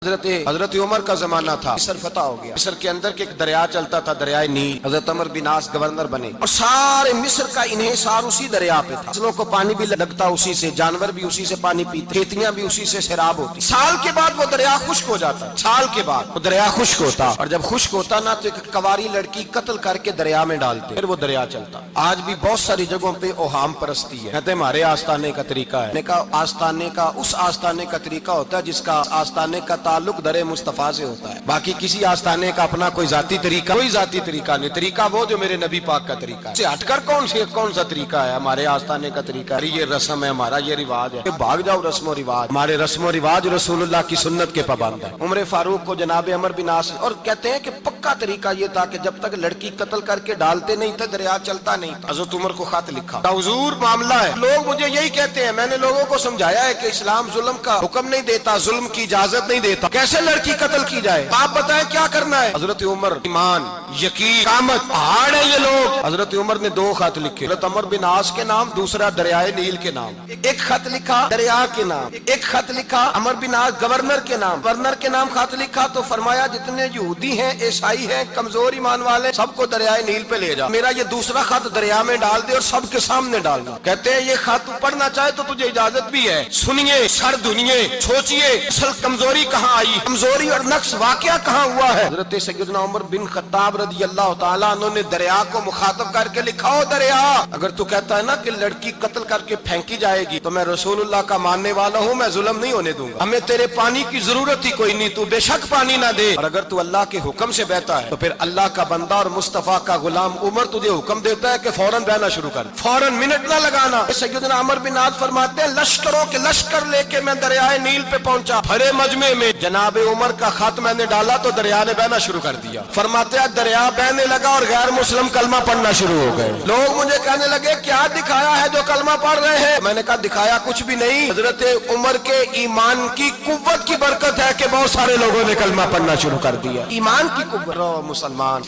حضرت عمر کا زمانہ تھا، مصر فتح ہو گیا، مصر کے اندر کے ایک دریا چلتا تھا، دریائے نیل۔ حضرت عمر بن عاص گورنر بنے اور سارے مصر کا انحصار اسی دریا پہ تھا، فصلوں کو پانی بھی لگتا اسی سے، جانور بھی اسی سے پانی پیتے، کھیتیاں بھی اسی سے سیراب ہوتی۔ سال کے بعد وہ دریا خشک ہو جاتا، سال کے بعد وہ دریا خشک ہوتا، اور جب خشک ہوتا نا تو ایک کواری لڑکی قتل کر کے دریا میں ڈالتے، پھر وہ دریا چلتا۔ آج بھی بہت ساری جگہوں پہ اوہام پرستی ہے، کہتے ہیں ہمارے آستانے کا طریقہ ہے، آستانے کا اس آستانے کا طریقہ ہوتا ہے جس کا آستانے کا تعلق در مصطفیٰ سے ہوتا ہے، باقی کسی آستانے کا اپنا کوئی ذاتی طریقہ نہیں، طریقہ وہ جو میرے نبی پاک کا طریقہ ہے، سے ہٹ کر کون سا طریقہ ہے؟ ہمارے آستانے کا طریقہ ہے، یہ رسم ہے، ہمارا یہ رواج ہے، بھاگ جاؤ رسم و رواج، ہمارے رسم و رواج رسول اللہ کی سنت کے پابند ہے۔ عمر فاروق کو جناب عمر بن عاص، اور کہتے ہیں کہ پکا طریقہ یہ تھا کہ جب تک لڑکی قتل کر کے ڈالتے نہیں تھے دریا چلتا نہیں تھا۔ حضرت عمر کو خط لکھا، حضور معاملہ ہے، لوگ مجھے یہی کہتے ہیں، میں نے لوگوں کو سمجھایا ہے کہ اسلام ظلم کا حکم نہیں دیتا، ظلم کی اجازت نہیں دیتا، کیسے لڑکی قتل کی جائے، آپ بتائیں کیا کرنا ہے؟ حضرت عمر ایمان، یقین، قامت، پہاڑ ہے یہ لوگ۔ حضرت عمر نے 2 خط لکھے، حضرت عمر بن عاص کے نام، دوسرا دریائے نیل کے نام، ایک خط لکھا دریا کے نام، ایک خط لکھا عمر بن عاص گورنر کے نام، گورنر کے نام خط لکھا تو فرمایا جتنے یہودی ہیں، عیسائی ہیں، کمزور ایمان والے، سب کو دریائے نیل پہ لے جا، میرا یہ دوسرا خط دریا میں ڈال دے اور سب کے سامنے ڈال دو۔ کہتے ہیں یہ خط پڑھنا چاہے تو تجھے اجازت بھی ہے، سنیے، سر دھنیے، سوچیے اصل کمزوری کہاں آئی، کمزوری اور نقص واقعہ کہاں ہوا ہے۔ حضرت سیدنا عمر بن خطاب رضی اللہ تعالیٰ عنہ نے دریا کو مخاطب کر کے لکھا، ہو دریا، اگر تو کہتا ہے نا کہ لڑکی قتل کر کے پھینکی جائے گی تو میں رسول اللہ کا ماننے والا ہوں، میں ظلم نہیں ہونے دوں گا، ہمیں تیرے پانی کی ضرورت ہی کوئی نہیں، تو بے شک پانی نہ دے، اور اگر تو اللہ کے حکم سے بہتا ہے تو پھر اللہ کا بندہ اور مصطفیٰ کا غلام عمر تجھے حکم دیتا ہے کہ فوراً بہنا شروع کر، فوراً منٹ نہ لگانا۔ سیدنا عمر بن عاص فرماتے ہیں لشکروں کے لشکر لے کے میں دریائے نیل پہ پہنچا، بھرے مجمع میں جناب عمر کا خط میں نے ڈالا تو دریا نے بہنا شروع کر دیا۔ فرماتے ہیں دریا بہنے لگا اور غیر مسلم کلمہ پڑھنا شروع ہو گئے، لوگ مجھے کہنے لگے کیا دکھایا ہے جو کلمہ پڑھ رہے ہیں؟ میں نے کہا دکھایا کچھ بھی نہیں، حضرت عمر کے ایمان کی قوت کی برکت ہے کہ بہت سارے لوگوں نے کلمہ پڑھنا شروع کر دیا، ایمان کی قوت۔ مسلمان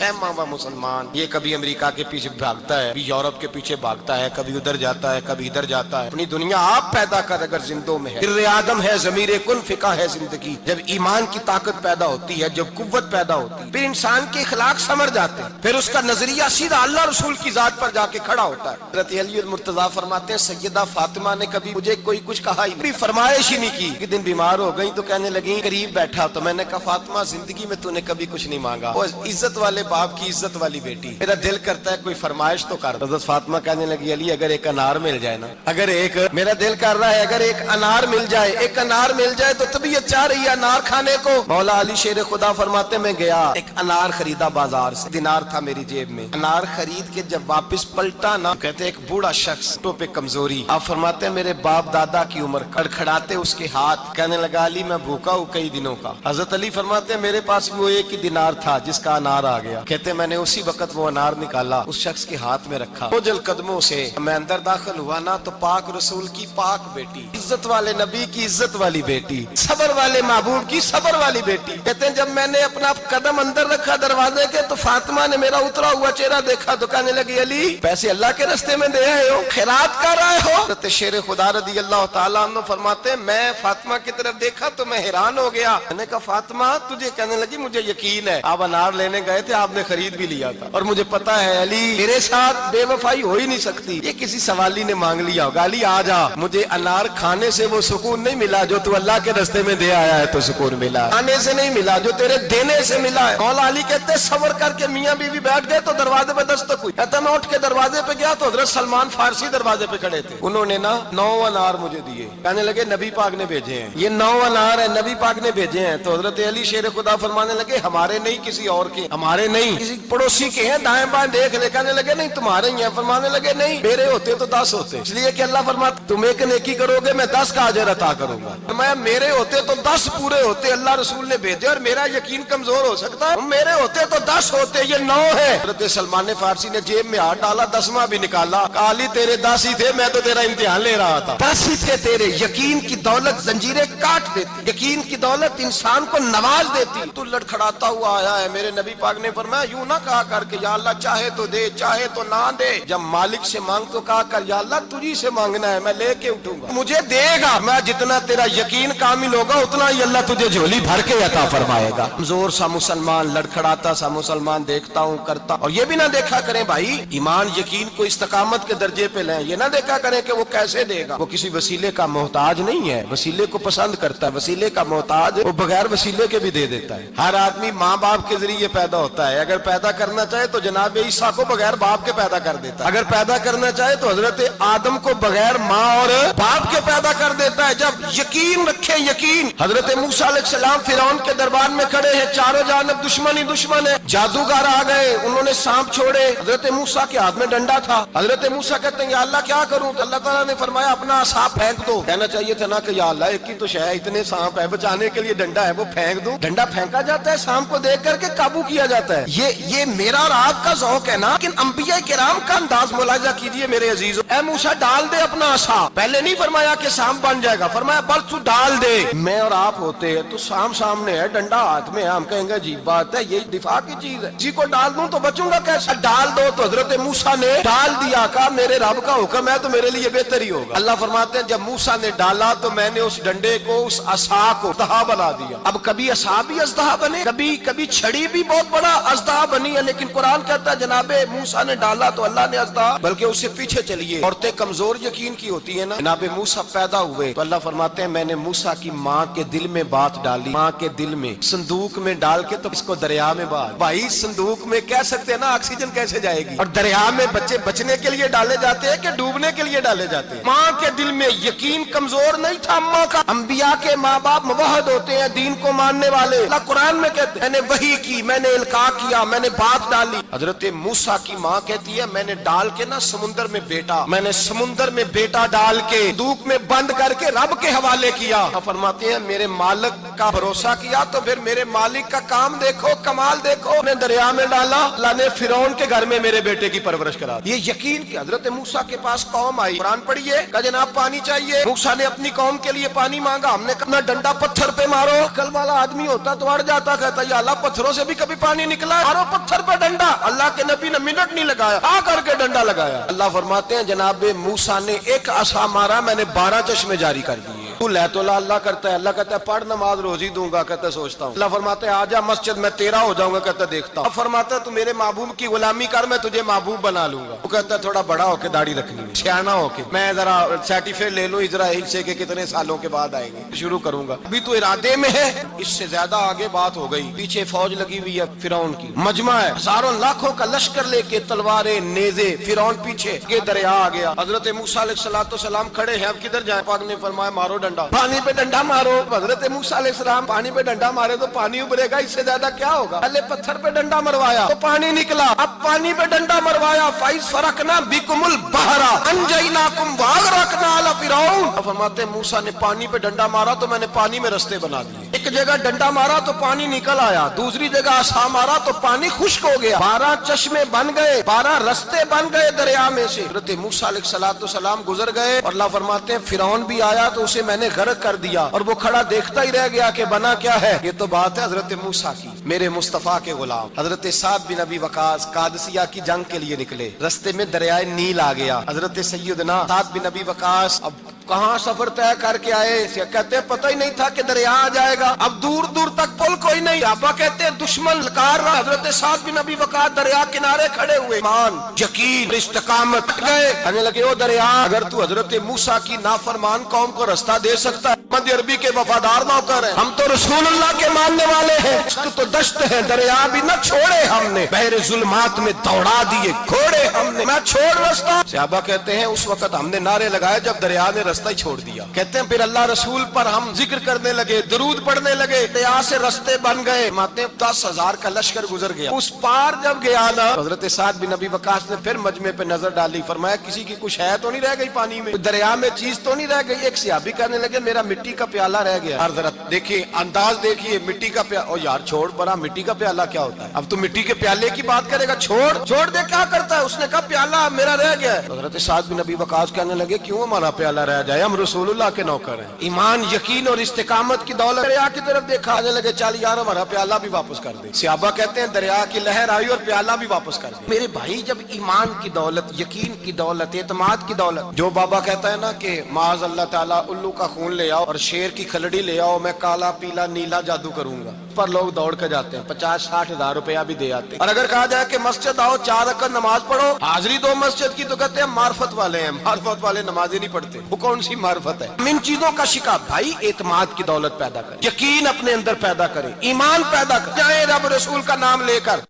مسلمان یہ کبھی امریکہ کے پیچھے بھاگتا ہے، کبھی یورپ کے پیچھے بھاگتا ہے، کبھی ادھر جاتا ہے، کبھی ادھر جاتا ہے، اپنی دنیا آپ پیدا کر اگر زندوں میں ہے، در آدم ہے، ضمیر کن فقہ ہے زندگی، جب ایمان کی طاقت پیدا ہوتی ہے، جب قوت پیدا ہوتی ہے، پھر انسان کے اخلاق سمر جاتے ہیں، پھر اس کا نظریہ سیدھا اللہ رسول کی ذات پر جا کے کھڑا ہوتا ہے۔ حضرت علی المرتضیٰ فرماتے ہیں سیدہ فاطمہ نے کبھی مجھے کوئی کچھ کہا ہی نہیں، فرمائش ہی نہیں کی، ایک دن بیمار ہو گئی تو کہنے لگی، قریب بیٹھا تو میں نے کہا فاطمہ زندگی میں تو نے کبھی کچھ نہیں مانگا، وہ عزت والے باپ کی عزت والی بیٹی، میرا دل کرتا ہے کوئی فرمائش تو کر۔ حضرت فاطمہ کہنے لگی علی اگر ایک انار مل جائے نا، اگر ایک میرا دل کر رہا ہے اگر ایک انار مل جائے، ایک انار مل جائے تو طبیعت چاہ رہی ہے انار کھانے کو۔ مولا علی شیر خدا فرماتے میں گیا ایک انار خریدا بازار سے، دینار تھا میری جیب میں، انار خرید کے جب واپس پلٹا نا، کہتے ایک بوڑھا شخص تو پہ کمزوری، آپ فرماتے ہیں میرے باپ دادا کی عمر، کڑکھڑاتے اس کے ہاتھ، کہنے لگا علی میں بھوکا ہوں کئی دنوں کا۔ حضرت علی فرماتے ہیں میرے پاس بھی وہ ایک ہی دینار تھا جس کا انار آ گیا، کہتے میں نے اسی وقت وہ انار نکالا اس شخص کے ہاتھ میں رکھا، اوجل قدموں سے میں اندر داخل ہوا نا تو پاک رسول کی پاک بیٹی، عزت والے نبی کی عزت والی بیٹی، صبر والے محبوب کی صبر والی بیٹی، کہتے ہیں جب میں نے اپنا قدم اندر رکھا دروازے کے تو فاطمہ نے میرا اترا ہوا چہرہ دیکھا تو کہنے لگی علی پیسے اللہ کے راستے میں دے آئے ہو، خیرات کر رہے ہو؟ حضرت شیر خدا رضی اللہ تعالیٰ عنہ فرماتے ہیں میں فاطمہ کی طرف دیکھا تو میں حیران ہو گیا، میں نے کہا فاطمہ تجھے، کہنے لگی مجھے یقین ہے آپ انار لینے گئے تھے، آپ نے خرید بھی لیا تھا، اور مجھے پتا ہے علی میرے ساتھ بے وفائی ہو ہی نہیں سکتی، یہ کسی سوالی نے مانگ لیا ہوگا، علی آ جا، مجھے انار کھانے سے وہ سکون نہیں ملا جو تو اللہ کے راستے میں دے آیا ہے تو سکون ملا، کھانے سے نہیں ملا جو تیرے دینے سے ملا ہے۔ مولا علی کہتے صبر کر کے میاں بیوی بیٹھ گئے تو دروازے پہ دستک ہوئی، کہتا میں اٹھ کے دروازے پہ گیا تو حضرت سلمان فارسی دروازے پہ کھڑے تھے، انہوں نے نا 9 انار مجھے دیے، کہنے لگے نبی پاک نے بھیجے ہیں، یہ 9 انار ہے نبی پاک نے بھیجے ہیں، تو حضرت علی شیر خدا فرمانے لگے ہمارے نہیں کسی اور کے، ہمارے نہیں کسی پڑوسی کے ہیں، دائیں بائیں دیکھ لے، کہنے لگے نہیں تمہارے ہی ہیں، فرمانے لگے نہیں میرے ہوتے تو 10 ہوتے، اس لیے کہ اللہ فرماتا تم ایک نیکی کرو گے میں 10 کا اجر عطا کروں گا، میں میرے ہوتے تو 10 پورے ہوتے، اللہ رسول نے بھیجے اور میرا یقین کمزور ہو سکتا ہے، میرے ہوتے تو 10 ہوتے، یہ 9 ہے۔ حضرت سلمان فارسی نے جیب میں ہاتھ ڈالا 10واں بھی نکالا، علی تیرے 10 ہی تھے، میں تو تیرا امتحان لے رہا تھا، 10 ہی تھے تیرے، یقین کی دولت زنجیریں کاٹ دیتی، یقین کی دولت عورت انسان کو نواز دیتی. تو لڑکھڑاتا ہوا آیا ہے. میرے نبی پاک نے فرمایا یوں نہ کہا کر کے یا اللہ چاہے تو دے چاہے تو نہ دے. جب مالک سے مانگ تو کہا کر یا اللہ تجھی سے مانگنا ہے, میں لے کے اٹھوں گا, مجھے دے گا. میں جتنا تیرا یقین کامل ہوگا اتنا ہی اللہ تجھے جھولی بھر کے عطا فرمائے گا. کمزور سا مسلمان, لڑکھڑاتا سا مسلمان دیکھتا ہوں کرتا. اور یہ بھی نہ دیکھا کریں بھائی ایمان یقین کو استقامت کے درجے پہ لیں. یہ نہ دیکھا کریں کہ وہ کیسے دے گا. وہ کسی وسیلے کا محتاج نہیں ہے, وسیلے کو پسند کرتا ہے. وسیلے کا محتاج وہ بغیر وسیلے کے بھی دے دیتا ہے. ہر آدمی ماں باپ کے ذریعے پیدا ہوتا ہے. اگر پیدا کرنا چاہے تو جناب عیسیٰ کو بغیر باپ کے پیدا کر دیتا ہے. اگر پیدا کرنا چاہے تو حضرت آدم کو بغیر ماں اور باپ کے پیدا کر دیتا ہے. جب یقین رکھیں یقین. حضرت موسیٰ علیہ السلام فرعون کے دربار میں کھڑے ہیں, چاروں جانب دشمن ہی دشمن ہے. جادوگر آ گئے, انہوں نے سانپ چھوڑے. حضرت موسیٰ کے ہاتھ میں ڈنڈا تھا. حضرت موسیٰ کہتے ہیں یا اللہ کیا کروں؟ تو اللہ تعالیٰ نے فرمایا اپنا سانپ پھینک دو. کہنا چاہیے تھا نا کہ یا اللہ ایک ہی تو شے ہے, اتنے سانپ ہے, بچانے کے لیے ڈنڈا ہے وہ پھینک دوں. ڈنڈا پھینکا جاتا ہے, سانپ کو دیکھ کر کے قابو کیا جاتا ہے. یہ میرا اور آپ کا ذوق ہے نا. لیکن انبیاء کرام کا انداز ملاحظہ کیجئے میرے عزیزو. اے موسیٰ ڈال دے اپنا عصا. پہلے نہیں فرمایا کہ سانپ بن جائے گا, فرمایا بس تو ڈال دے. میں اور آپ ہوتے ہیں تو سانپ سامنے ہے, ڈنڈا ہاتھ میں ہے, ہم کہیں گے عجیب بات ہے, یہ دفاع کی چیز ہے, جی کو ڈال دوں تو بچوں گا کیسے؟ ڈال دو. تو حضرت موسیٰ نے ڈال دیا. کہا میرے رب کا حکم ہے تو میرے لیے بہتر ہی ہوگا. اللہ فرماتے ہیں جب موسیٰ نے ڈالا تو میں نے اس ڈنڈے کو, اس عصا کو اژدہا بنا دیا. اب کبھی عصا بھی اژدہا بنے, کبھی چھڑی بھی بہت بڑا اژدہا بنی ہے. لیکن قرآن کہتا ہے جناب موسیٰ نے ڈالا تو اللہ نے اژدہا, بلکہ اس سے پیچھے چلیے. عورتیں کمزور یقین کی ہوتی ہے نا. جناب موسیٰ پیدا ہوئے تو اللہ فرماتے ہیں میں نے موسیٰ کی ماں کے دل میں بات ڈالی. ماں کے دل میں صندوق میں ڈال کے تو اس کو دریا میں بہا. بھائی صندوق میں کہہ سکتے ہیں نا آکسیجن کیسے جائے گی. اور دریا میں بچے بچنے کے لیے ڈالے جاتے ہیں کہ ڈوبنے کے لیے ڈالے جاتے ہیں. ماں کے دل میں یقین کمزور نہیں تھا اماں کا. انبیاء کے ماں باپ موحد ہوتے ہیں, دین کو ماننے والے. اللہ قرآن میں کہتے ہیں میں نے وحی کی, میں نے القاء کیا, میں نے بات ڈالی. حضرت موسیٰ کی ماں کہتی ہے میں نے ڈال کے نا سمندر میں بیٹا, میں نے سمندر میں بیٹا ڈال کے صندوق میں بند کر کے رب کے حوالے کیا. فرماتے ہیں میرے مالک کا بھروسہ کیا تو پھر میرے مالک کا کام دیکھو, کمال دیکھو. میں دریا میں ڈالا, اللہ نے فرعون کے گھر میں میرے بیٹے کی پرورش کرا. یہ یقین کہ حضرت موسیٰ کے پاس قوم آئی, قرآن پڑھیے, کہ جناب پانی چاہیے. موسیٰ نے اپنی قوم کے لیے پانی مانگا. ہم نے کہا ڈنڈا پتھر پہ مارو. عقل والا آدمی ہوتا تو اڑ جاتا, کہتا یا اللہ پتھروں سے بھی کبھی پانی نکلا, مارو پتھر پہ ڈنڈا. اللہ کے نبی نے منٹ نہیں لگایا, آ کر کے ڈنڈا لگایا. اللہ فرماتے ہیں جناب موسیٰ نے ایک عصا مارا, میں نے 12 چشمے جاری کر دیے. تو لے تو اللہ کرتا ہے, اللہ کہتا ہے پڑھ نماز روزی دوں گا, کہتا ہے سوچتا ہوں. اللہ فرماتا ہے آجا مسجد میں تیرا ہو جاؤں گا, کہتا ہے دیکھتا ہوں. اب فرماتا ہے تو میرے محبوب کی غلامی کر, میں تجھے محبوب بنا لوں گا. وہ کہتا ہے تھوڑا بڑا ہو کے داڑھی رکھنی ہے, سیانا ہو کے, میں ذرا سرٹیفکیٹ لے لوں اسرائیل سے کہ کتنے سالوں کے بعد آئیں گے, شروع کروں گا. ابھی تو ارادے میں ہے, اس سے زیادہ آگے بات ہو گئی. پیچھے فوج لگی ہوئی ہے فرعون کی, مجمع ہے, ہزاروں لاکھوں کا لشکر لے کے, تلواریں نیزے. فرعون پیچھے, یہ دریا آ گیا. حضرت موسیٰ علیہ السلام کھڑے ہیں, اب کدھر جائیں؟ پاک نے فرمایا مارو ڈنڈا, پانی پہ ڈنڈا مارو. حضرت موسیٰ علیہ السلام پانی پہ ڈنڈا مارے تو پانی ابھرے گا, اس سے زیادہ کیا ہوگا. پہلے پتھر پہ ڈنڈا مروایا تو پانی نکلا, اب پانی پہ ڈنڈا مروایا. فَإِذْ فَرَقْنَا بِكُمُ الْبَحْرَ أَنْجَيْنَاكُمْ وَأَغْرَقْنَا آلَ فِرْعَوْنَ. فرماتے موسیٰ نے پانی پہ ڈنڈا مارا تو میں نے پانی میں رستے بنا دیے. ایک جگہ ڈنڈا مارا تو پانی نکل آیا, دوسری جگہ عصا مارا تو پانی خشک ہو گیا. 12 چشمے بن گئے, 12 رستے بن گئے دریا میں سے. حضرت موسیٰ علیہ السلام گزر گئے, اور اللہ فرماتے ہیں فرعون بھی آیا تو اسے میں نے غرق کر دیا, اور وہ کھڑا دیکھتا ہی رہ گیا کہ بنا کیا ہے. یہ تو بات ہے حضرت موسیٰ کی, میرے مصطفیٰ کے غلام. حضرت سعد بن ابی وقاص قادسیہ کی جنگ کے لیے نکلے, رستے میں دریائے نیل آ گیا. حضرت سیدنا سعد بن ابی وقاص اب کہاں سفر طے کر کے آئے, کہتے ہیں پتہ ہی نہیں تھا کہ دریا آ جائے گا. اب دور دور تک پل کوئی نہیں. ابا کہتے ہیں دشمن لکار رہا. حضرت سعد بن ابی وقاص دریا کنارے کھڑے ہوئے, ایمان یقین استقامت گئے. کہنے لگے او دریا, اگر تو حضرت موسیٰ کی نافرمان قوم کو رستہ دے سکتا ہے, محمد عربی کے وفادار نوکر ہیں, ہم تو رسول اللہ کے ماننے والے ہیں. تو دشت ہے, دریا بھی نہ چھوڑے ہم نے, بحر ظلمات میں دوڑا دیے گھوڑے ہم نے, میں چھوڑ رستہ. صحابہ کہتے ہیں اس وقت ہم نے نعرے لگائے جب دریا نے رستہ ہی چھوڑ دیا. کہتے ہیں پھر اللہ رسول پر ہم ذکر کرنے لگے, درود پڑھنے لگے, دریا سے رستے بن گئے. ماتے 10,000 کا لشکر گزر گیا. اس پار جب گیا نا, حضرت سعد بن ابی وقاص نے پھر مجمع پہ نظر ڈالی, فرمایا کسی کی کچھ ہے تو نہیں رہ گئی پانی میں, دریا میں چیز تو نہیں رہ گئی. ایک صحابی کہنے لگے میرا مٹی کا پیالہ رہ گیا. اور ذرا دیکھیے انداز دیکھیے, مٹی کا پیالہ, او یار یار چھوڑ پرا، مٹی کا پیالہ کیا ہوتا ہے؟ اب تو مٹی کے پیالے کی بات کرے گا، چھوڑ دے، کیا کرتا ہے؟ اس نے کہا پیالہ میرا رہ گیا ہے۔ حضرت سعد بن ابی وقاص کہنے لگے کیوں ہمارا پیالہ رہ جائے، ہم رسول اللہ کے نوکر ہیں۔ ایمان، یقین اور استقامت کی دولت دریا کی طرف دیکھا، آنے لگے چل یار ہمارا پیالہ بھی واپس کر دے۔ صحابہ کہتے ہیں دریا کی لہر آئی اور پیالہ بھی واپس کر دے۔ میرے بھائی، جب ایمان کی دولت، یقین کی دولت، اعتماد کی دولت، جو بابا کہتا ہے نا کہ معاذ اللہ تعالیٰ الو کا خون لے آؤ اور شیر کی کھلڑی لے آؤ، میں کالا پیلا نیلا جادو کروں گا، پر لوگ دوڑ کے جاتے ہیں، 50-60 ہزار روپیہ بھی دے آتے ہیں۔ اور اگر کہا جائے کہ مسجد آؤ 4 رکعت نماز پڑھو، حاضری دو مسجد کی، تو کہتے ہیں معرفت والے ہیں، معرفت والے نمازیں نہیں پڑھتے، وہ کون سی معرفت ہے؟ ان چیزوں کا شکار بھائی، اعتماد کی دولت پیدا کریں، یقین اپنے اندر پیدا کریں، ایمان پیدا کریں، جائیں رب رسول کا نام لے کر۔